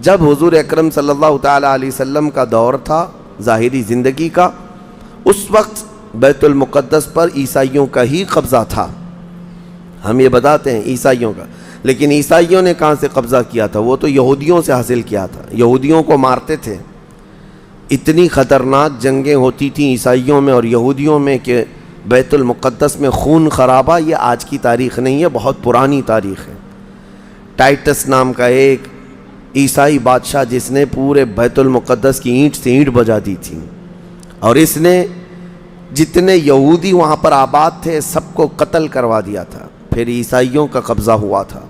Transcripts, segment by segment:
جب حضور اکرم صلی اللہ تعالیٰ علیہ وسلم کا دور تھا ظاہری زندگی کا، اس وقت بیت المقدس پر عیسائیوں کا ہی قبضہ تھا. ہم یہ بتاتے ہیں عیسائیوں کا، لیکن عیسائیوں نے کہاں سے قبضہ کیا تھا؟ وہ تو یہودیوں سے حاصل کیا تھا. یہودیوں کو مارتے تھے. اتنی خطرناک جنگیں ہوتی تھیں عیسائیوں میں اور یہودیوں میں کہ بیت المقدس میں خون خرابہ یہ آج کی تاریخ نہیں ہے، بہت پرانی تاریخ ہے. ٹائٹس نام کا ایک عیسائی بادشاہ جس نے پورے بیت المقدس کی اینٹ سے اینٹ بجا دی تھی، اور اس نے جتنے یہودی وہاں پر آباد تھے سب کو قتل کروا دیا تھا. پھر عیسائیوں کا قبضہ ہوا تھا.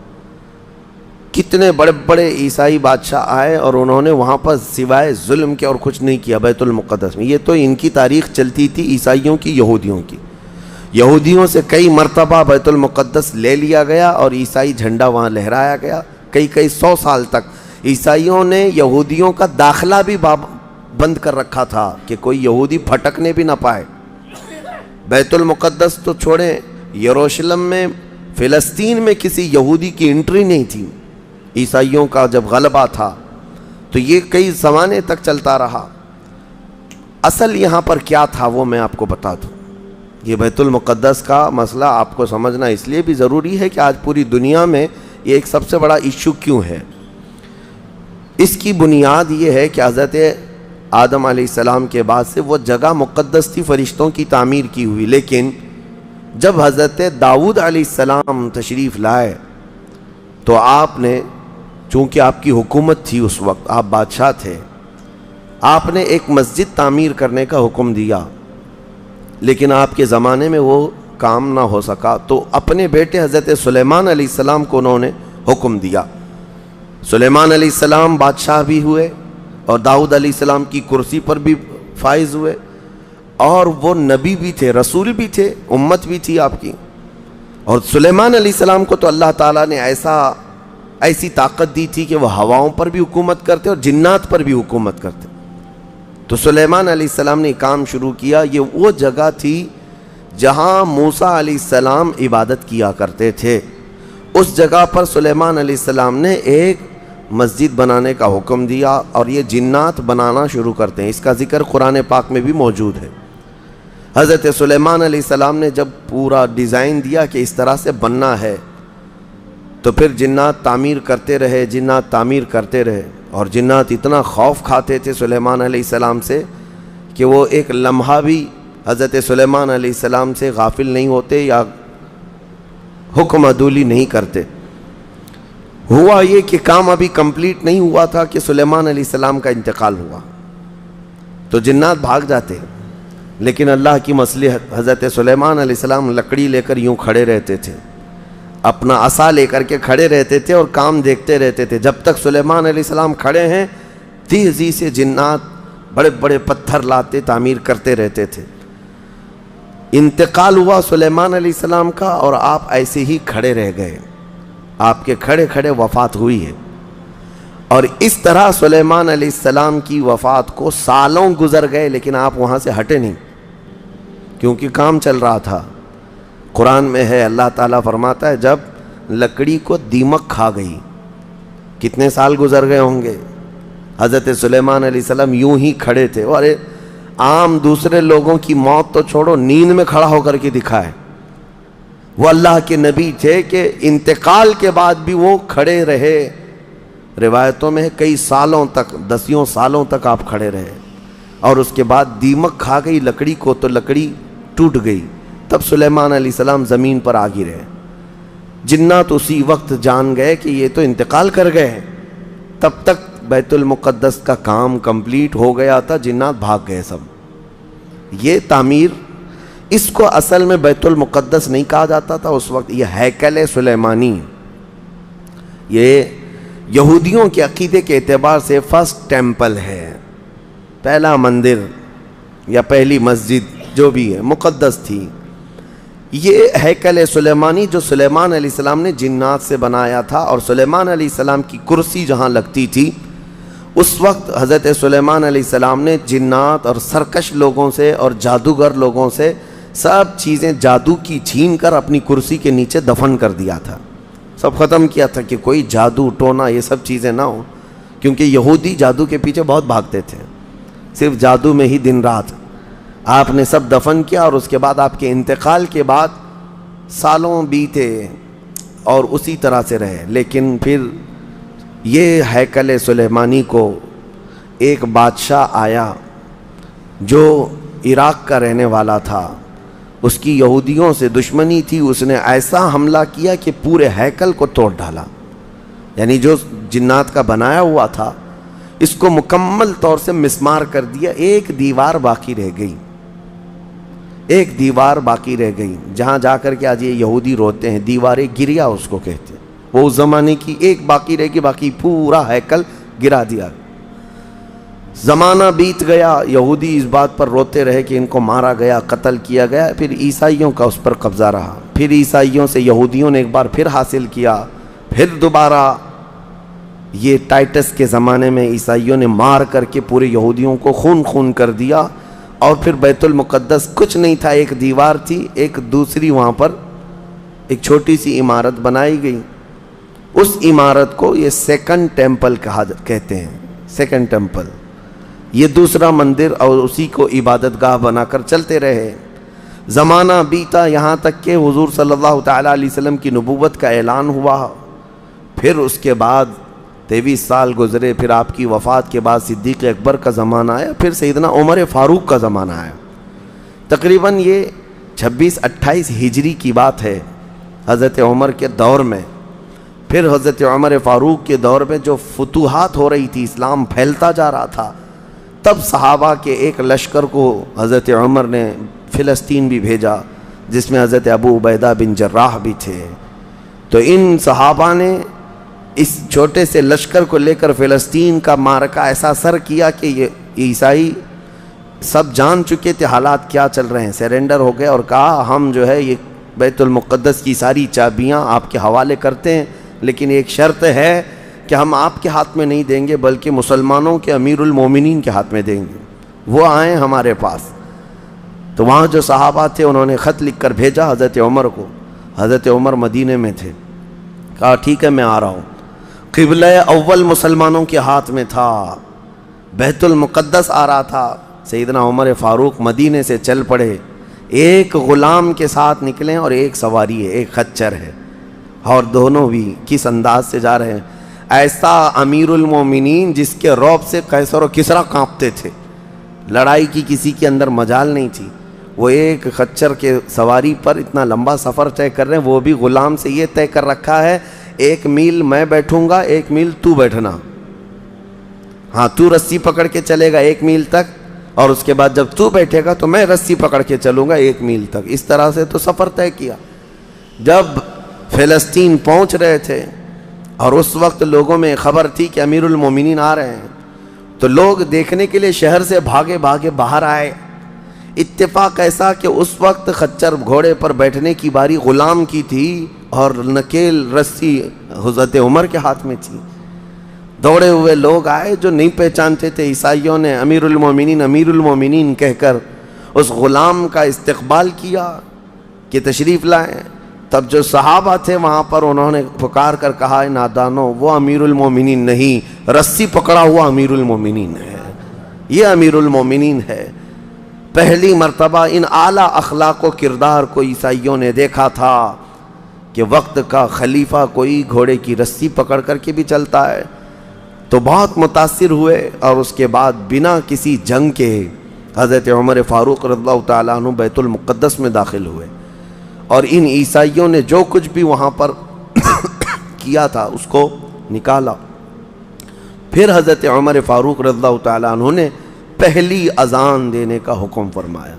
کتنے بڑے بڑے عیسائی بادشاہ آئے اور انہوں نے وہاں پر سوائے ظلم کے اور کچھ نہیں کیا بیت المقدس میں. یہ تو ان کی تاریخ چلتی تھی عیسائیوں کی، یہودیوں کی. یہودیوں سے کئی مرتبہ بیت المقدس لے لیا گیا اور عیسائی جھنڈا وہاں لہرایا گیا. کئی 100 سال تک عیسائیوں نے یہودیوں کا داخلہ بھی بند کر رکھا تھا کہ کوئی یہودی پھٹکنے بھی نہ پائے. بیت المقدس تو چھوڑیں، یروشلم میں فلسطین میں کسی یہودی کی انٹری نہیں تھی. عیسائیوں کا جب غلبہ تھا تو یہ کئی زمانے تک چلتا رہا. اصل یہاں پر کیا تھا وہ میں آپ کو بتا دوں. یہ بیت المقدس کا مسئلہ آپ کو سمجھنا اس لیے بھی ضروری ہے کہ آج پوری دنیا میں یہ ایک سب سے بڑا ایشو کیوں ہے. اس کی بنیاد یہ ہے کہ حضرت آدم علیہ السلام کے بعد سے وہ جگہ مقدس تھی، فرشتوں کی تعمیر کی ہوئی. لیکن جب حضرت داؤد علیہ السلام تشریف لائے تو آپ نے، چونکہ آپ کی حکومت تھی اس وقت، آپ بادشاہ تھے، آپ نے ایک مسجد تعمیر کرنے کا حکم دیا. لیکن آپ کے زمانے میں وہ کام نہ ہو سکا تو اپنے بیٹے حضرت سلیمان علیہ السلام کو انہوں نے حکم دیا. سلیمان علیہ السلام بادشاہ بھی ہوئے اور داؤد علیہ السلام کی کرسی پر بھی فائز ہوئے، اور وہ نبی بھی تھے، رسول بھی تھے، امت بھی تھی آپ کی. اور سلیمان علیہ السلام کو تو اللہ تعالیٰ نے ایسی طاقت دی تھی کہ وہ ہواؤں پر بھی حکومت کرتے اور جنات پر بھی حکومت کرتے. تو سلیمان علیہ السلام نے کام شروع کیا. یہ وہ جگہ تھی جہاں موسیٰ علیہ السلام عبادت کیا کرتے تھے. اس جگہ پر سلیمان علیہ السلام نے ایک مسجد بنانے کا حکم دیا اور یہ جنات بنانا شروع کرتے ہیں. اس کا ذکر قرآن پاک میں بھی موجود ہے. حضرت سلیمان علیہ السلام نے جب پورا ڈیزائن دیا کہ اس طرح سے بننا ہے تو پھر جنات تعمیر کرتے رہے اور جنات اتنا خوف کھاتے تھے سلیمان علیہ السلام سے کہ وہ ایک لمحہ بھی حضرت سلیمان علیہ السلام سے غافل نہیں ہوتے یا حکم عدولی نہیں کرتے. ہوا یہ کہ کام ابھی کمپلیٹ نہیں ہوا تھا کہ سلیمان علیہ السلام کا انتقال ہوا تو جنات بھاگ جاتے. لیکن اللہ کی مصلحت، حضرت سلیمان علیہ السلام لکڑی لے کر یوں کھڑے رہتے تھے، اپنا عصا لے کر کے کھڑے رہتے تھے اور کام دیکھتے رہتے تھے. جب تک سلیمان علیہ السلام کھڑے ہیں تیزی سے جنات بڑے بڑے پتھر لاتے تعمیر کرتے رہتے تھے. انتقال ہوا سلیمان علیہ السلام کا اور آپ ایسے ہی کھڑے رہ گئے. آپ کے کھڑے کھڑے وفات ہوئی ہے. اور اس طرح سلیمان علیہ السلام کی وفات کو سالوں گزر گئے لیکن آپ وہاں سے ہٹے نہیں کیونکہ کام چل رہا تھا. قرآن میں ہے، اللہ تعالیٰ فرماتا ہے جب لکڑی کو دیمک کھا گئی، کتنے سال گزر گئے ہوں گے. حضرت سلیمان علیہ السلام یوں ہی کھڑے تھے. اور عام دوسرے لوگوں کی موت تو چھوڑو، نیند میں کھڑا ہو کر کے دکھائے. وہ اللہ کے نبی تھے کہ انتقال کے بعد بھی وہ کھڑے رہے. روایتوں میں کئی سالوں تک، 10 سالوں تک آپ کھڑے رہے. اور اس کے بعد دیمک کھا گئی لکڑی کو تو لکڑی ٹوٹ گئی. تب سلیمان علیہ السلام زمین پر آ گرے. جنات اسی وقت جان گئے کہ یہ تو انتقال کر گئے ہیں. تب تک بیت المقدس کا کام کمپلیٹ ہو گیا تھا، جنات بھاگ گئے سب. یہ تعمیر، اس کو اصل میں بیت المقدس نہیں کہا جاتا تھا اس وقت، یہ ہیکل سلیمانی. یہ یہودیوں کے عقیدے کے اعتبار سے فرسٹ ٹیمپل ہے، پہلا مندر یا پہلی مسجد جو بھی ہے مقدس تھی. یہ ہیکل سلیمانی جو سلیمان علیہ السلام نے جنات سے بنایا تھا، اور سلیمان علیہ السلام کی کرسی جہاں لگتی تھی اس وقت حضرت سلیمان علیہ السلام نے جنات اور سرکش لوگوں سے اور جادوگر لوگوں سے سب چیزیں جادو کی چھین کر اپنی کرسی کے نیچے دفن کر دیا تھا. سب ختم کیا تھا کہ کوئی جادو ٹونا یہ سب چیزیں نہ ہوں. کیونکہ یہودی جادو کے پیچھے بہت بھاگتے تھے، صرف جادو میں ہی دن رات۔ آپ نے سب دفن کیا اور اس کے بعد آپ کے انتقال کے بعد سالوں بیتے اور اسی طرح سے رہے، لیکن پھر یہ ہیکل سلیمانی کو ایک بادشاہ آیا جو عراق کا رہنے والا تھا، اس کی یہودیوں سے دشمنی تھی، اس نے ایسا حملہ کیا کہ پورے ہیکل کو توڑ ڈالا، یعنی جو جنات کا بنایا ہوا تھا اس کو مکمل طور سے مسمار کر دیا، ایک دیوار باقی رہ گئی، ایک دیوار باقی رہ گئی، جہاں جا کر کے آج یہ یہودی روتے ہیں، دیواریں گریا اس کو کہتے ہیں، وہ اس زمانے کی ایک باقی رہ گئی، باقی پورا ہیکل گرا دیا۔ زمانہ بیت گیا، یہودی اس بات پر روتے رہے کہ ان کو مارا گیا، قتل کیا گیا، پھر عیسائیوں کا اس پر قبضہ رہا، پھر عیسائیوں سے یہودیوں نے ایک بار پھر حاصل کیا، پھر دوبارہ یہ ٹائٹس کے زمانے میں عیسائیوں نے مار کر کے پورے یہودیوں کو خون خون کر دیا، اور پھر بیت المقدس کچھ نہیں تھا، ایک دیوار تھی، ایک دوسری وہاں پر ایک چھوٹی سی عمارت بنائی گئی، اس عمارت کو یہ سیکنڈ ٹیمپل کہتے ہیں، سیکنڈ ٹیمپل، یہ دوسرا مندر، اور اسی کو عبادت گاہ بنا کر چلتے رہے۔ زمانہ بیتا یہاں تک کہ حضور صلی اللہ تعالیٰ علیہ وسلم کی نبوت کا اعلان ہوا، پھر اس کے بعد 23 سال گزرے، پھر آپ کی وفات کے بعد صدیق اکبر کا زمانہ آیا، پھر سیدنا عمر فاروق کا زمانہ آیا۔ تقریباً یہ 26-28 ہجری کی بات ہے، حضرت عمر کے دور میں۔ پھر حضرت عمر فاروق کے دور میں جو فتوحات ہو رہی تھی، اسلام پھیلتا جا رہا تھا، تب صحابہ کے ایک لشکر کو حضرت عمر نے فلسطین بھی بھیجا، جس میں حضرت ابو عبیدہ بن جراح بھی تھے۔ تو ان صحابہ نے اس چھوٹے سے لشکر کو لے کر فلسطین کا معرکہ ایسا سر کیا کہ یہ عیسائی سب جان چکے تھے حالات کیا چل رہے ہیں، سیرنڈر ہو گئے اور کہا ہم جو ہے یہ بیت المقدس کی ساری چابیاں آپ کے حوالے کرتے ہیں، لیکن ایک شرط ہے کہ ہم آپ کے ہاتھ میں نہیں دیں گے بلکہ مسلمانوں کے امیر المومنین کے ہاتھ میں دیں گے، وہ آئیں ہمارے پاس۔ تو وہاں جو صحابہ تھے انہوں نے خط لکھ کر بھیجا حضرت عمر کو، حضرت عمر مدینے میں تھے، کہا ٹھیک ہے میں آ رہا ہوں۔ قبلہ اول مسلمانوں کے ہاتھ میں تھا، بیت المقدس آ رہا تھا، سیدنا عمر فاروق مدینے سے چل پڑے، ایک غلام کے ساتھ نکلیں اور ایک سواری ہے، ایک خچر ہے، اور دونوں بھی کس انداز سے جا رہے ہیں، ایسا امیر المومنین جس کے رعب سے قیصر و کسریٰ کانپتے تھے، لڑائی کی کسی کے اندر مجال نہیں تھی، وہ ایک خچر کے سواری پر اتنا لمبا سفر طے کر رہے ہیں، وہ بھی غلام سے یہ طے کر رکھا ہے 1 میل میں بیٹھوں گا، 1 میل تو بیٹھنا، ہاں تو رسی پکڑ کے چلے گا 1 میل تک، اور اس کے بعد جب تو بیٹھے گا تو میں رسی پکڑ کے چلوں گا 1 میل تک، اس طرح سے تو سفر طے کیا۔ جب فلسطین پہنچ رہے تھے اور اس وقت لوگوں میں خبر تھی کہ امیر المومنین آ رہے ہیں، تو لوگ دیکھنے کے لیے شہر سے بھاگے بھاگے باہر آئے۔ اتفاق ایسا کہ اس وقت خچر گھوڑے پر بیٹھنے کی باری غلام کی تھی اور نکیل رسی حضرت عمر کے ہاتھ میں تھی۔ دوڑے ہوئے لوگ آئے جو نہیں پہچانتے تھے، عیسائیوں نے امیر المومنین کہہ کر اس غلام کا استقبال کیا کہ تشریف لائیں۔ تب جو صحابہ تھے وہاں پر انہوں نے پکار کر کہا نادانو، وہ امیر المومنین نہیں، رسی پکڑا ہوا امیر المومنین ہے، یہ امیر المومنین ہے۔ پہلی مرتبہ ان اعلیٰ اخلاق و کردار کو عیسائیوں نے دیکھا تھا کہ وقت کا خلیفہ کوئی گھوڑے کی رسی پکڑ کر کے بھی چلتا ہے، تو بہت متاثر ہوئے، اور اس کے بعد بنا کسی جنگ کے حضرت عمر فاروق رضی اللہ تعالیٰ عنہ بیت المقدس میں داخل ہوئے، اور ان عیسائیوں نے جو کچھ بھی وہاں پر کیا تھا اس کو نکالا۔ پھر حضرت عمر فاروق رضی اللہ تعالیٰ عنہ نے پہلی اذان دینے کا حکم فرمایا،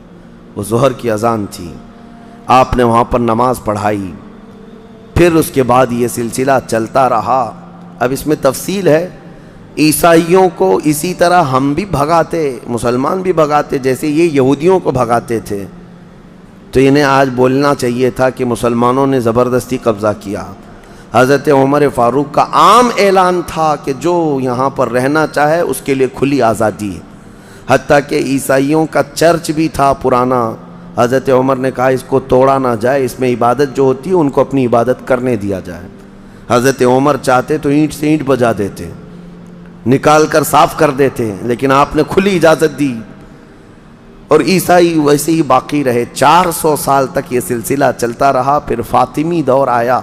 وہ ظہر کی اذان تھی، آپ نے وہاں پر نماز پڑھائی۔ پھر اس کے بعد یہ سلسلہ چلتا رہا۔ اب اس میں تفصیل ہے، عیسائیوں کو اسی طرح ہم بھی بھگاتے، مسلمان بھی بھگاتے، جیسے یہ یہودیوں کو بھگاتے تھے، تو انہیں آج بولنا چاہیے تھا کہ مسلمانوں نے زبردستی قبضہ کیا۔ حضرت عمر فاروق کا عام اعلان تھا کہ جو یہاں پر رہنا چاہے اس کے لیے کھلی آزادی ہے، حتیٰ کہ عیسائیوں کا چرچ بھی تھا پرانا، حضرت عمر نے کہا اس کو توڑا نہ جائے، اس میں عبادت جو ہوتی ہے ان کو اپنی عبادت کرنے دیا جائے۔ حضرت عمر چاہتے تو اینٹ سے اینٹ بجا دیتے، نکال کر صاف کر دیتے، لیکن آپ نے کھلی اجازت دی، اور عیسائی ویسے ہی باقی رہے۔ 400 سال تک یہ سلسلہ چلتا رہا۔ پھر فاطمی دور آیا،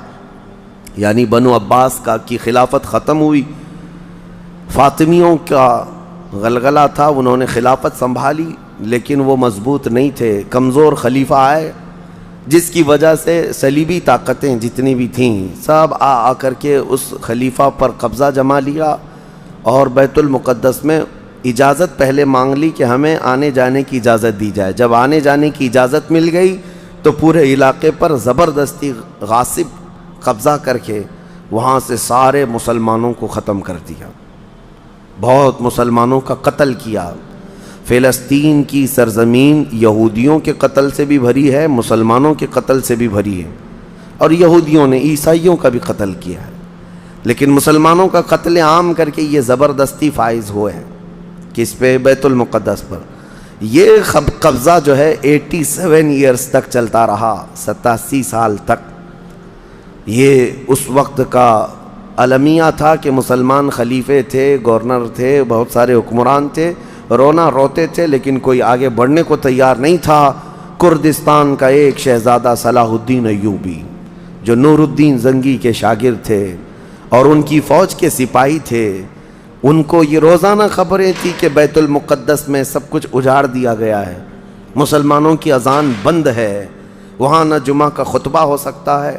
یعنی بنو عباس کی خلافت ختم ہوئی، فاطمیوں کا غلغلہ تھا، انہوں نے خلافت سنبھالی، لیکن وہ مضبوط نہیں تھے، کمزور خلیفہ آئے، جس کی وجہ سے صلیبی طاقتیں جتنی بھی تھیں سب آ کر کے اس خلیفہ پر قبضہ جما لیا، اور بیت المقدس میں اجازت پہلے مانگ لی کہ ہمیں آنے جانے کی اجازت دی جائے۔ جب آنے جانے کی اجازت مل گئی تو پورے علاقے پر زبردستی غاصب قبضہ کر کے وہاں سے سارے مسلمانوں کو ختم کر دیا، بہت مسلمانوں کا قتل کیا۔ فلسطین کی سرزمین یہودیوں کے قتل سے بھی بھری ہے، مسلمانوں کے قتل سے بھی بھری ہے، اور یہودیوں نے عیسائیوں کا بھی قتل کیا ہے، لیکن مسلمانوں کا قتل عام کر کے یہ زبردستی فائز ہوئے ہیں کس پہ؟ بیت المقدس پر۔ یہ قبضہ جو ہے 87 ایئرز تک چلتا رہا، 87 سال تک۔ یہ اس وقت کا المیہ تھا کہ مسلمان خلیفے تھے، گورنر تھے، بہت سارے حکمران تھے، رونا روتے تھے، لیکن کوئی آگے بڑھنے کو تیار نہیں تھا۔ کردستان کا ایک شہزادہ صلاح الدین ایوبی، جو نور الدین زنگی کے شاگرد تھے اور ان کی فوج کے سپاہی تھے، ان کو یہ روزانہ خبریں تھی کہ بیت المقدس میں سب کچھ اجاڑ دیا گیا ہے، مسلمانوں کی اذان بند ہے، وہاں نہ جمعہ کا خطبہ ہو سکتا ہے،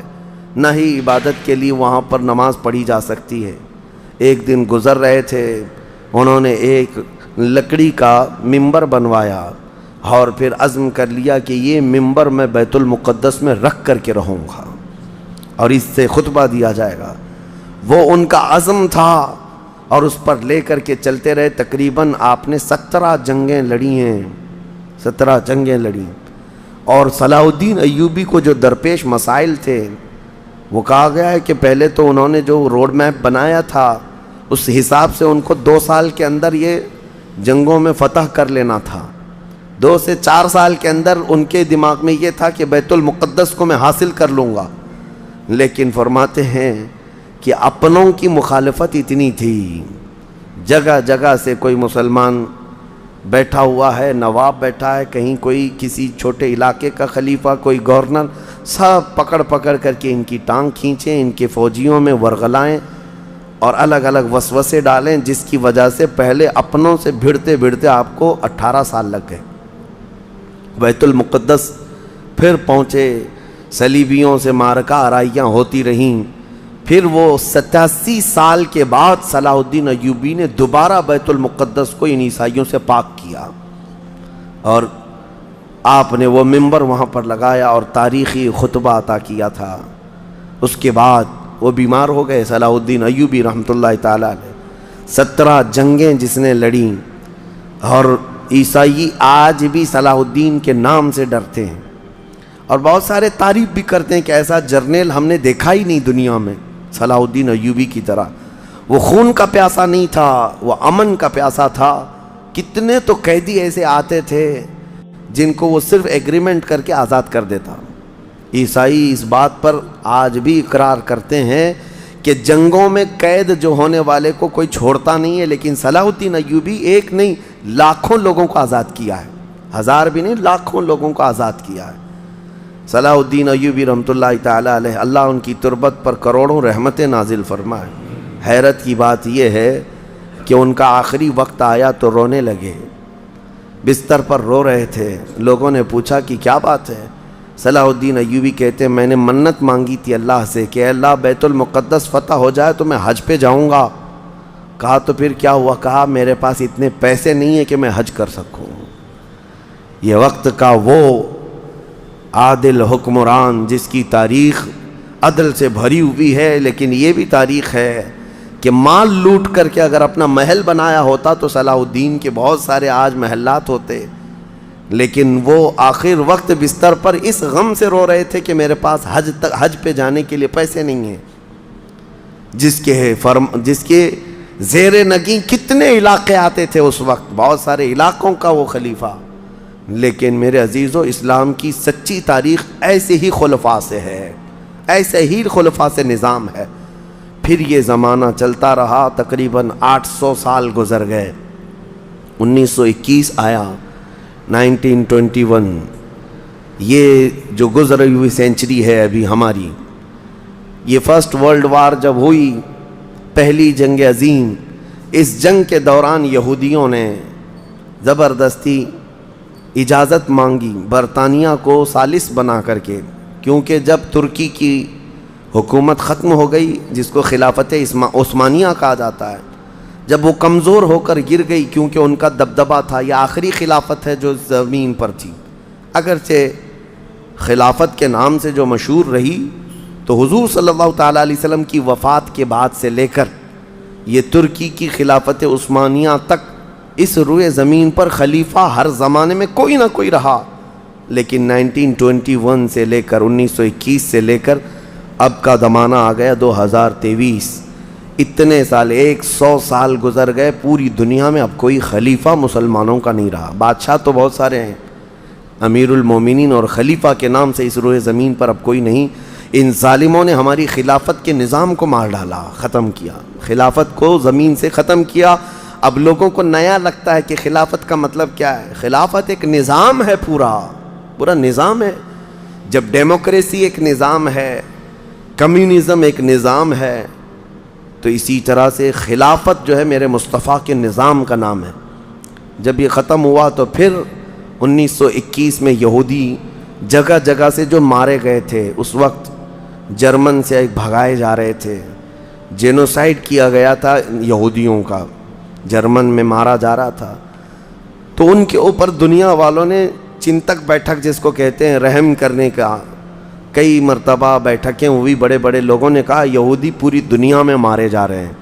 نہ ہی عبادت کے لیے وہاں پر نماز پڑھی جا سکتی ہے۔ ایک دن گزر رہے تھے، انہوں نے ایک لکڑی کا ممبر بنوایا اور پھر عزم کر لیا کہ یہ ممبر میں بیت المقدس میں رکھ کر کے رہوں گا اور اس سے خطبہ دیا جائے گا۔ وہ ان کا عزم تھا اور اس پر لے کر کے چلتے رہے۔ تقریباً آپ نے 17 جنگیں لڑی ہیں، 17 جنگیں لڑی، اور صلاح الدین ایوبی کو جو درپیش مسائل تھے وہ کہا گیا ہے کہ پہلے تو انہوں نے جو روڈ میپ بنایا تھا اس حساب سے ان کو 2 سال کے اندر یہ جنگوں میں فتح کر لینا تھا۔ 2 سے 4 سال کے اندر ان کے دماغ میں یہ تھا کہ بیت المقدس کو میں حاصل کر لوں گا، لیکن فرماتے ہیں کہ اپنوں کی مخالفت اتنی تھی، جگہ جگہ سے کوئی مسلمان بیٹھا ہوا ہے، نواب بیٹھا ہے، کہیں کوئی کسی چھوٹے علاقے کا خلیفہ، کوئی گورنر، سب پکڑ پکڑ کر کے ان کی ٹانگ کھینچیں، ان کے فوجیوں میں ورغلائیں اور الگ الگ وسوسے ڈالیں، جس کی وجہ سے پہلے اپنوں سے بھڑتے بھڑتے آپ کو 18 سال لگ گئے۔ بیت المقدس پھر پہنچے، صلیبیوں سے معرکہ آرائیاں ہوتی رہیں، پھر وہ 87 سال کے بعد صلاح الدین ایوبی نے دوبارہ بیت المقدس کو ان عیسائیوں سے پاک کیا، اور آپ نے وہ ممبر وہاں پر لگایا اور تاریخی خطبہ عطا کیا تھا۔ اس کے بعد وہ بیمار ہو گئے صلاح الدین ایوبی رحمۃ اللہ تعالیٰ علیہ۔ 17 جنگیں جس نے لڑیں، اور عیسائی آج بھی صلاح الدین کے نام سے ڈرتے ہیں، اور بہت سارے تعریف بھی کرتے ہیں کہ ایسا جرنیل ہم نے دیکھا ہی نہیں دنیا میں صلاح الدین ایوبی کی طرح۔ وہ خون کا پیاسا نہیں تھا، وہ امن کا پیاسا تھا۔ کتنے تو قیدی ایسے آتے تھے جن کو وہ صرف ایگریمنٹ کر کے آزاد کر دیتا۔ عیسائی اس بات پر آج بھی اقرار کرتے ہیں کہ جنگوں میں قید جو ہونے والے کو کوئی چھوڑتا نہیں ہے، لیکن صلاح الدین ایوبی ایک نہیں لاکھوں لوگوں کو آزاد کیا ہے، 1000 بھی نہیں، لاکھوں لوگوں کو آزاد کیا ہے۔ صلاح الدین ایوبی رحمۃ اللہ تعالیٰ علیہ، اللہ ان کی تربت پر کروڑوں رحمتیں نازل فرمائے۔ حیرت کی بات یہ ہے کہ ان کا آخری وقت آیا تو رونے لگے، بستر پر رو رہے تھے۔ لوگوں نے پوچھا کہ کیا بات ہے؟ صلاح الدین ایوبی کہتے ہیں میں نے منت مانگی تھی اللہ سے کہ اے اللہ بیت المقدس فتح ہو جائے تو میں حج پہ جاؤں گا۔ کہا تو پھر کیا ہوا؟ کہا میرے پاس اتنے پیسے نہیں ہیں کہ میں حج کر سکوں۔ یہ وقت کا وہ عادل حکمران جس کی تاریخ عدل سے بھری ہوئی ہے، لیکن یہ بھی تاریخ ہے کہ مال لوٹ کر کے اگر اپنا محل بنایا ہوتا تو صلاح الدین کے بہت سارے آج محلات ہوتے، لیکن وہ آخر وقت بستر پر اس غم سے رو رہے تھے کہ میرے پاس حج پہ جانے کے لیے پیسے نہیں ہیں۔ جس کے زیر نگیں کتنے علاقے آتے تھے اس وقت، بہت سارے علاقوں کا وہ خلیفہ۔ لیکن میرے عزیزو، اسلام کی سچی تاریخ ایسے ہی خلفاء سے ہے، ایسے ہی خلفاء سے نظام ہے۔ پھر یہ زمانہ چلتا رہا، تقریباً 800 سال گزر گئے، 1921 آیا، 1921، یہ جو گزری ہوئی سینچری ہے ابھی ہماری، یہ فرسٹ ورلڈ وار جب ہوئی، پہلی جنگ عظیم، اس جنگ کے دوران یہودیوں نے زبردستی اجازت مانگی برطانیہ کو ثالث بنا کر کے، کیونکہ جب ترکی کی حکومت ختم ہو گئی، جس کو خلافت عثمانیہ کہا جاتا ہے، جب وہ کمزور ہو کر گر گئی، کیونکہ ان کا دبدبہ تھا، یہ آخری خلافت ہے جو زمین پر تھی، اگرچہ خلافت کے نام سے جو مشہور رہی، تو حضور صلی اللہ تعالیٰ علیہ وسلم کی وفات کے بعد سے لے کر یہ ترکی کی خلافت عثمانیہ تک اس روئے زمین پر خلیفہ ہر زمانے میں کوئی نہ کوئی رہا، لیکن 1921 سے لے کر 1921 سے لے کر اب کا زمانہ آ گیا 2023، اتنے سال، 100 سال گزر گئے، پوری دنیا میں اب کوئی خلیفہ مسلمانوں کا نہیں رہا۔ بادشاہ تو بہت سارے ہیں، امیر المومنین اور خلیفہ کے نام سے اس روئے زمین پر اب کوئی نہیں۔ ان ظالموں نے ہماری خلافت کے نظام کو مار ڈالا، ختم کیا، خلافت کو زمین سے ختم کیا۔ اب لوگوں کو نیا لگتا ہے کہ خلافت کا مطلب کیا ہے۔ خلافت ایک نظام ہے، پورا نظام ہے۔ جب ڈیموکریسی ایک نظام ہے، کمیونزم ایک نظام ہے، تو اسی طرح سے خلافت جو ہے میرے مصطفیٰ کے نظام کا نام ہے۔ جب یہ ختم ہوا تو پھر 1921 میں یہودی جگہ جگہ سے جو مارے گئے تھے، اس وقت جرمن سے بھگائے جا رہے تھے، جینوسائیڈ کیا گیا تھا یہودیوں کا، جرمن میں مارا جا رہا تھا، تو ان کے اوپر دنیا والوں نے چنتک بیٹھک جس کو کہتے ہیں رحم کرنے کا، کئی مرتبہ بیٹھکیں ہوئی، بڑے بڑے لوگوں نے کہا یہودی پوری دنیا میں مارے جا رہے ہیں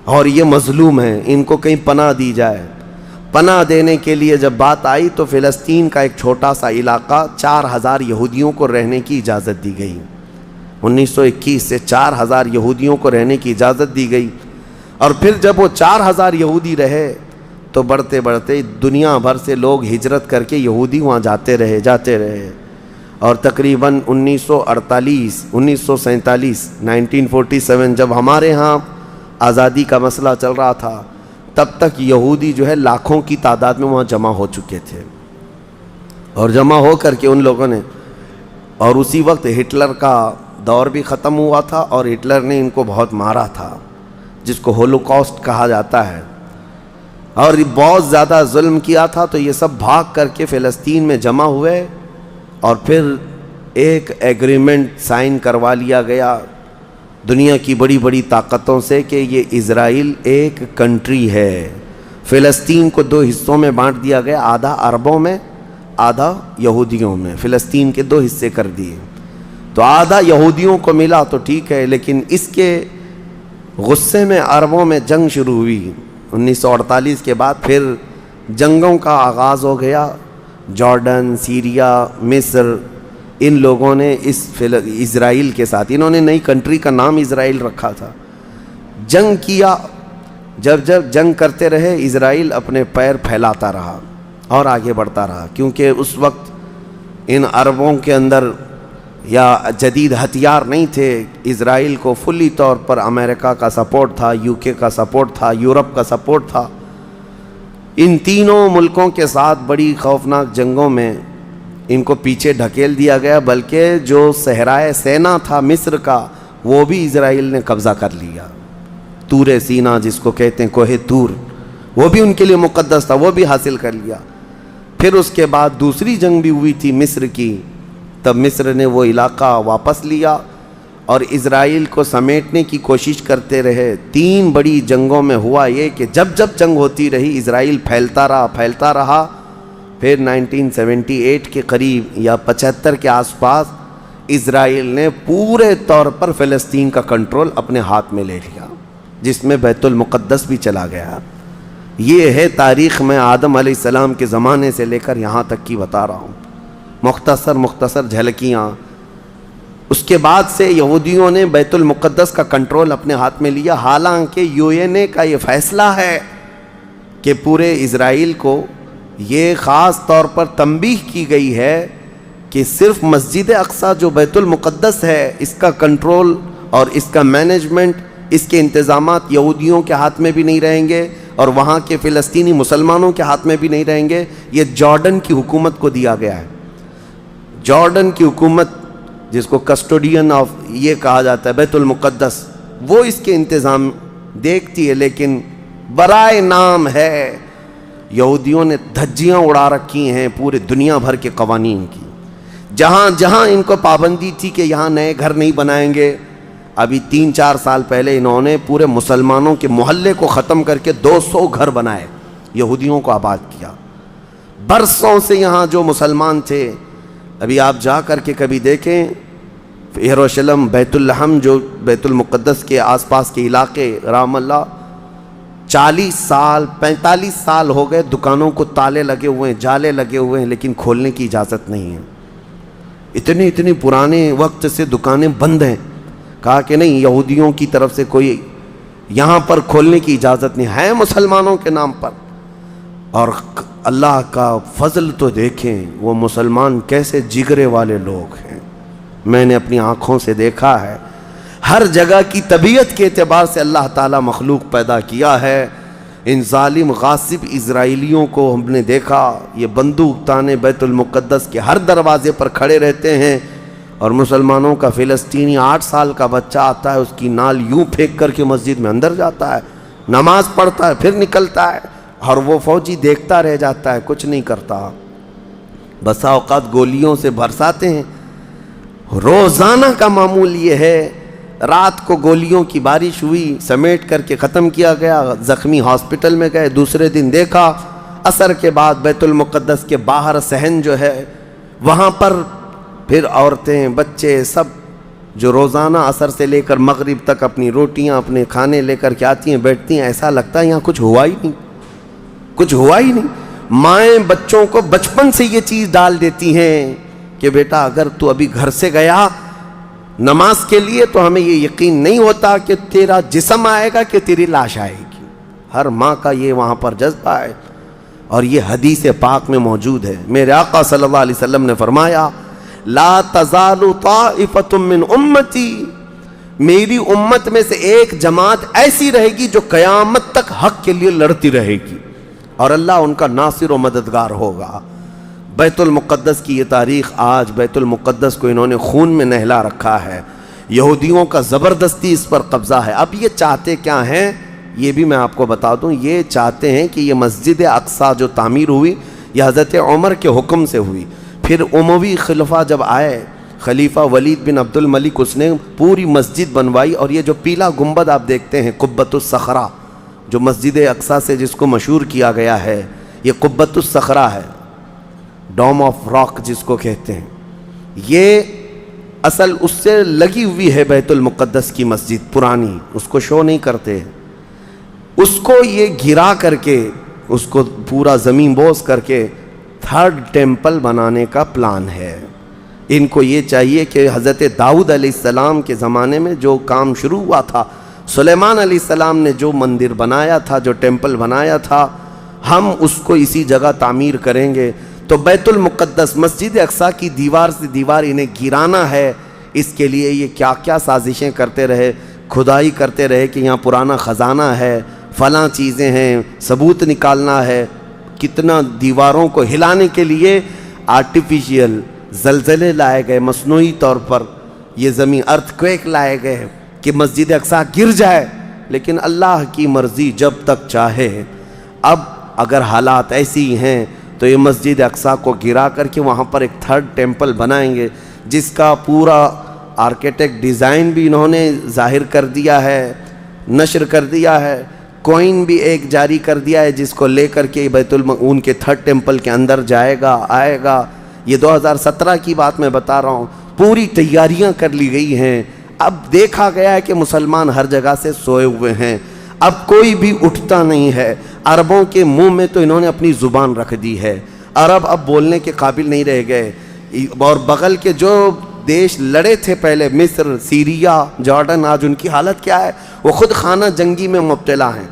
اور یہ مظلوم ہیں، ان کو کہیں پناہ دی جائے۔ پناہ دینے کے لیے جب بات آئی تو فلسطین کا ایک چھوٹا سا علاقہ 4000 یہودیوں کو رہنے کی اجازت دی گئی۔ 1921 سے 4000 یہودیوں کو رہنے کی اجازت دی گئی، اور پھر جب وہ 4000 یہودی رہے تو بڑھتے بڑھتے دنیا بھر سے لوگ ہجرت کر کے یہودی وہاں جاتے رہے، اور تقریباً 1948 1947 1947 جب ہمارے ہاں آزادی کا مسئلہ چل رہا تھا، تب تک یہودی جو ہے لاکھوں کی تعداد میں وہاں جمع ہو چکے تھے، اور جمع ہو کر کے ان لوگوں نے، اور اسی وقت ہٹلر کا دور بھی ختم ہوا تھا، اور ہٹلر نے ان کو بہت مارا تھا، جس کو ہولوکاسٹ کہا جاتا ہے، اور بہت زیادہ ظلم کیا تھا۔ تو یہ سب بھاگ کر کے فلسطین میں جمع ہوئے، اور پھر ایک ایگریمنٹ سائن کروا لیا گیا دنیا کی بڑی بڑی طاقتوں سے کہ یہ اسرائیل ایک کنٹری ہے۔ فلسطین کو 2 حصوں میں بانٹ دیا گیا، آدھا عربوں میں، آدھا یہودیوں میں، فلسطین کے 2 حصے کر دیے۔ تو آدھا یہودیوں کو ملا تو ٹھیک ہے، لیکن اس کے غصے میں عربوں میں جنگ شروع ہوئی۔ 1948 کے بعد پھر جنگوں کا آغاز ہو گیا، جارڈن، سیریا، مصر، ان لوگوں نے اسرائیل کے ساتھ، انہوں نے نئی کنٹری کا نام اسرائیل رکھا تھا، جنگ کیا۔ جب جنگ کرتے رہے، اسرائیل اپنے پیر پھیلاتا رہا اور آگے بڑھتا رہا، کیونکہ اس وقت ان عربوں کے اندر یا جدید ہتھیار نہیں تھے۔ اسرائیل کو فلی طور پر امریکہ کا سپورٹ تھا، UK کا سپورٹ تھا، یورپ کا سپورٹ تھا۔ ان تینوں ملکوں کے ساتھ بڑی خوفناک جنگوں میں ان کو پیچھے ڈھکیل دیا گیا، بلکہ جو صحرائے سینا تھا مصر کا، وہ بھی اسرائیل نے قبضہ کر لیا۔ طور سینا جس کو کہتے ہیں، کوہ طور، وہ بھی ان کے لیے مقدس تھا، وہ بھی حاصل کر لیا۔ پھر اس کے بعد دوسری جنگ بھی ہوئی تھی مصر کی، تب مصر نے وہ علاقہ واپس لیا اور اسرائیل کو سمیٹنے کی کوشش کرتے رہے۔ 3 بڑی جنگوں میں ہوا یہ کہ جب جنگ ہوتی رہی، اسرائیل پھیلتا رہا۔ پھر 1978 کے قریب یا 75 کے آس پاس اسرائیل نے پورے طور پر فلسطین کا کنٹرول اپنے ہاتھ میں لے لیا، جس میں بیت المقدس بھی چلا گیا۔ یہ ہے تاریخ میں آدم علیہ السلام کے زمانے سے لے کر یہاں تک کی بتا رہا ہوں، مختصر جھلکیاں۔ اس کے بعد سے یہودیوں نے بیت المقدس کا کنٹرول اپنے ہاتھ میں لیا، حالانکہ UN کا یہ فیصلہ ہے کہ پورے اسرائیل کو یہ خاص طور پر تنبیہ کی گئی ہے کہ صرف مسجد اقصی جو بیت المقدس ہے، اس کا کنٹرول اور اس کا مینجمنٹ اس کے انتظامات یہودیوں کے ہاتھ میں بھی نہیں رہیں گے اور وہاں کے فلسطینی مسلمانوں کے ہاتھ میں بھی نہیں رہیں گے، یہ جارڈن کی حکومت کو دیا گیا ہے۔ جارڈن کی حکومت جس کو کسٹوڈین آف یہ کہا جاتا ہے بیت المقدس، وہ اس کے انتظام دیکھتی ہے، لیکن برائے نام ہے یہودیوں نے دھجیاں اڑا رکھی ہیں پورے دنیا بھر کے قوانین کی، جہاں جہاں ان کو پابندی تھی کہ یہاں نئے گھر نہیں بنائیں گے۔ ابھی 3-4 سال پہلے انہوں نے پورے مسلمانوں کے محلے کو ختم کر کے 200 گھر بنائے، یہودیوں کو آباد کیا۔ برسوں سے یہاں جو مسلمان تھے، ابھی آپ جا کر کے کبھی دیکھیں یروشلم، بیت الحم، جو بیت المقدس کے آس پاس کے علاقے، رحم اللہ، 40 سال 45 سال ہو گئے دکانوں کو تالے لگے ہوئے ہیں، جالے لگے ہوئے ہیں، لیکن کھولنے کی اجازت نہیں ہے۔ اتنے پرانے وقت سے دکانیں بند ہیں، کہا کہ نہیں، یہودیوں کی طرف سے کوئی یہاں پر کھولنے کی اجازت نہیں ہے، مسلمانوں کے نام پر۔ اور اللہ کا فضل تو دیکھیں، وہ مسلمان کیسے جگرے والے لوگ ہیں، میں نے اپنی آنکھوں سے دیکھا ہے۔ ہر جگہ کی طبیعت کے اعتبار سے اللہ تعالیٰ مخلوق پیدا کیا ہے۔ ان ظالم غاصب اسرائیلیوں کو ہم نے دیکھا، یہ بندوق تانے بیت المقدس کے ہر دروازے پر کھڑے رہتے ہیں، اور مسلمانوں کا فلسطینی 8 سال کا بچہ آتا ہے، اس کی نال یوں پھینک کر کے مسجد میں اندر جاتا ہے، نماز پڑھتا ہے، پھر نکلتا ہے، اور وہ فوجی دیکھتا رہ جاتا ہے، کچھ نہیں کرتا۔ بسا اوقات گولیوں سے برساتے ہیں، روزانہ کا معمول یہ ہے۔ رات کو گولیوں کی بارش ہوئی، سمیٹ کر کے ختم کیا گیا، زخمی ہاسپٹل میں گئے، دوسرے دن دیکھا عصر کے بعد بیت المقدس کے باہر صحن جو ہے وہاں پر پھر عورتیں، بچے، سب جو روزانہ عصر سے لے کر مغرب تک اپنی روٹیاں، اپنے کھانے لے کر کے آتی ہیں، بیٹھتی ہیں، ایسا لگتا ہے یہاں کچھ ہوا ہی نہیں، کچھ ہوا ہی نہیں۔ مائیں بچوں کو بچپن سے یہ چیز ڈال دیتی ہیں کہ بیٹا اگر تو ابھی گھر سے گیا نماز کے لیے تو ہمیں یہ یقین نہیں ہوتا کہ تیرا جسم آئے گا کہ تیری لاش آئے گی۔ ہر ماں کا یہ وہاں پر جذبہ ہے، اور یہ حدیث پاک میں موجود ہے۔ میرے آقا صلی اللہ علیہ وسلم نے فرمایا، لا تزال طائفۃ من امتی، میری امت میں سے ایک جماعت ایسی رہے گی جو قیامت تک حق کے لیے لڑتی رہے گی، اور اللہ ان کا ناصر و مددگار ہوگا۔ بیت المقدس کی یہ تاریخ آج، بیت المقدس کو انہوں نے خون میں نہلا رکھا ہے، یہودیوں کا زبردستی اس پر قبضہ ہے۔ اب یہ چاہتے کیا ہیں، یہ بھی میں آپ کو بتا دوں، یہ چاہتے ہیں کہ یہ مسجد اقصیٰ جو تعمیر ہوئی یہ حضرت عمر کے حکم سے ہوئی، پھر اموی خلفاء جب آئے، خلیفہ ولید بن عبد الملک، اس نے پوری مسجد بنوائی، اور یہ جو پیلا گنبد آپ دیکھتے ہیں قبۃ الصخرہ، جو مسجد اقصیٰ سے جس کو مشہور کیا گیا ہے، یہ قبۃ الصخرہ ہے، ڈوم آف راک جس کو کہتے ہیں، یہ اصل اس سے لگی ہوئی ہے بیت المقدس کی مسجد پرانی، اس کو شو نہیں کرتے، اس کو یہ گرا کر کے، اس کو پورا زمین بوس کر کے 3rd ٹیمپل بنانے کا پلان ہے۔ ان کو یہ چاہیے کہ حضرت داؤد علیہ السلام کے زمانے میں جو کام شروع ہوا تھا، سلیمان علیہ السلام نے جو مندر بنایا تھا، جو ٹیمپل بنایا تھا، ہم اس کو اسی جگہ تعمیر کریں گے۔ تو بیت المقدس، مسجد اقصیٰ کی دیوار سے دیوار انہیں گرانا ہے، اس کے لیے یہ کیا کیا سازشیں کرتے رہے، کھدائی کرتے رہے کہ یہاں پرانا خزانہ ہے، فلاں چیزیں ہیں، ثبوت نکالنا ہے۔ کتنا دیواروں کو ہلانے کے لیے آرٹیفیشیل زلزلے لائے گئے، مصنوعی طور پر یہ زمین ارتھ کویک لائے گئے کہ مسجد اقصیٰ گر جائے، لیکن اللہ کی مرضی جب تک چاہے۔ اب اگر حالات ایسی ہیں تو یہ مسجد اقصیٰ کو گرا کر کے وہاں پر ایک 3rd ٹیمپل بنائیں گے، جس کا پورا آرکیٹیکٹ ڈیزائن بھی انہوں نے ظاہر کر دیا ہے، نشر کر دیا ہے، کوئن بھی ایک جاری کر دیا ہے، جس کو لے کر کے ان کے 3rd ٹیمپل کے اندر جائے گا، آئے گا۔ یہ 2017 کی بات میں بتا رہا ہوں، پوری تیاریاں کر لی گئی ہیں۔ اب دیکھا گیا ہے کہ مسلمان ہر جگہ سے سوئے ہوئے ہیں، اب کوئی بھی اٹھتا نہیں ہے۔ عربوں کے منہ میں تو انہوں نے اپنی زبان رکھ دی ہے، عرب اب بولنے کے قابل نہیں رہ گئے، اور بغل کے جو دیش لڑے تھے پہلے، مصر، سیریا، جارڈن، آج ان کی حالت کیا ہے؟ وہ خود خانہ جنگی میں مبتلا ہیں،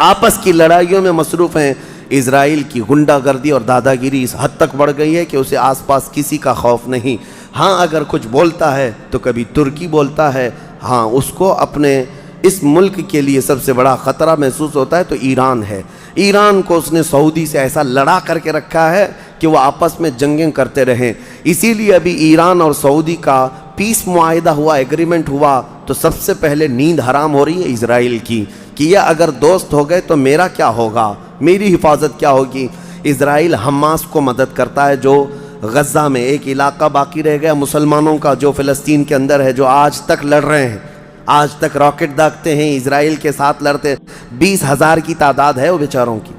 آپس کی لڑائیوں میں مصروف ہیں۔ اسرائیل کی غنڈہ گردی اور دادا گیری اس حد تک بڑھ گئی ہے کہ اسے آس پاس کسی کا خوف نہیں۔ ہاں اگر کچھ بولتا ہے تو کبھی ترکی بولتا ہے، ہاں اس کو اپنے اس ملک کے لیے سب سے بڑا خطرہ محسوس ہوتا ہے تو ایران ہے۔ ایران کو اس نے سعودی سے ایسا لڑا کر کے رکھا ہے کہ وہ آپس میں جنگیں کرتے رہیں، اسی لیے ابھی ایران اور سعودی کا پیس معاہدہ ہوا، ایگریمنٹ ہوا، تو سب سے پہلے نیند حرام ہو رہی ہے اسرائیل کی کہ یہ اگر دوست ہو گئے تو میرا کیا ہوگا، میری حفاظت کیا ہوگی۔ اسرائیل حماس کو مدد کرتا ہے جو غزہ میں ایک علاقہ باقی رہ گیا مسلمانوں کا جو فلسطین کے اندر ہے، جو آج تک لڑ رہے ہیں، آج تک راکٹ داغتے ہیں، اسرائیل کے ساتھ لڑتے ہیں۔ 20,000 کی تعداد ہے وہ بیچاروں کی،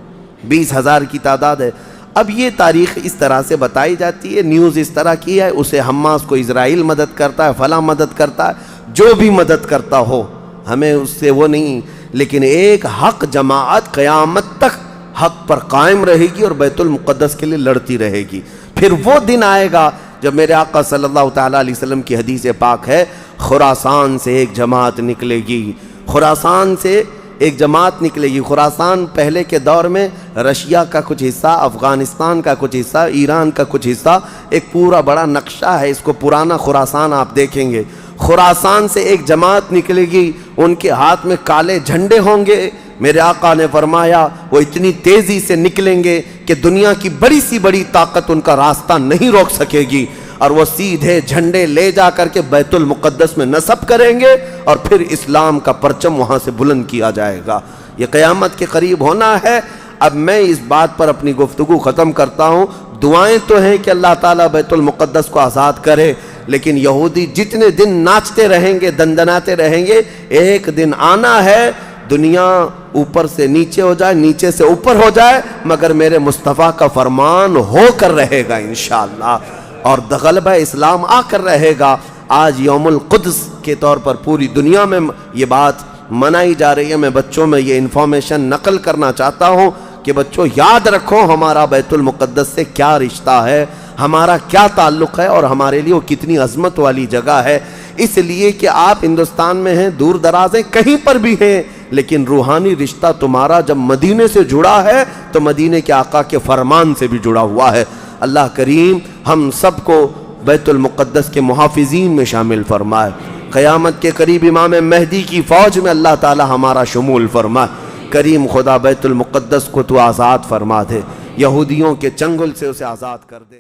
20,000 کی تعداد ہے۔ اب یہ تاریخ اس طرح سے بتائی جاتی ہے، نیوز اس طرح کی ہے، اسے حماس کو اسرائیل مدد کرتا ہے، فلاں مدد کرتا ہے، جو بھی مدد کرتا ہو ہمیں اس سے وہ نہیں، لیکن ایک حق جماعت قیامت تک حق پر قائم رہے گی اور بیت المقدس کے لیے لڑتی رہے گی۔ پھر وہ دن آئے گا جب میرے آقا صلی اللہ تعالیٰ علیہ وسلم کی حدیث پاک ہے، خراسان سے ایک جماعت نکلے گی، خراسان سے ایک جماعت نکلے گی۔ خراسان پہلے کے دور میں رشیا کا کچھ حصہ، افغانستان کا کچھ حصہ، ایران کا کچھ حصہ، ایک پورا بڑا نقشہ ہے، اس کو پرانا خراسان آپ دیکھیں گے۔ خراسان سے ایک جماعت نکلے گی، ان کے ہاتھ میں کالے جھنڈے ہوں گے۔ میرے آقا نے فرمایا وہ اتنی تیزی سے نکلیں گے کہ دنیا کی بڑی سی بڑی طاقت ان کا راستہ نہیں روک سکے گی، اور وہ سیدھے جھنڈے لے جا کر کے بیت المقدس میں نصب کریں گے، اور پھر اسلام کا پرچم وہاں سے بلند کیا جائے گا۔ یہ قیامت کے قریب ہونا ہے۔ اب میں اس بات پر اپنی گفتگو ختم کرتا ہوں۔ دعائیں تو ہیں کہ اللہ تعالیٰ بیت المقدس کو آزاد کرے، لیکن یہودی جتنے دن ناچتے رہیں گے، دندناتے رہیں گے، ایک دن آنا ہے دنیا اوپر سے نیچے ہو جائے، نیچے سے اوپر ہو جائے، مگر میرے مصطفیٰ کا فرمان ہو کر رہے گا انشاءاللہ، اور غلبہ اسلام آ کر رہے گا۔ آج یوم القدس کے طور پر پوری دنیا میں یہ بات منائی جا رہی ہے۔ میں بچوں میں یہ انفارمیشن نقل کرنا چاہتا ہوں کہ بچوں یاد رکھو ہمارا بیت المقدس سے کیا رشتہ ہے، ہمارا کیا تعلق ہے، اور ہمارے لیے وہ کتنی عظمت والی جگہ ہے۔ اس لیے کہ آپ ہندوستان میں ہیں، دور دراز ہیں، کہیں پر بھی ہیں، لیکن روحانی رشتہ تمہارا جب مدینے سے جڑا ہے تو مدینے کے آقا کے فرمان سے بھی جڑا ہوا ہے۔ اللہ کریم ہم سب کو بیت المقدس کے محافظین میں شامل فرمائے۔ قیامت کے قریب امام مہدی کی فوج میں اللہ تعالی ہمارا شمول فرمائے۔ کریم خدا بیت المقدس کو تو آزاد فرما دے، یہودیوں کے چنگل سے اسے آزاد کر دے۔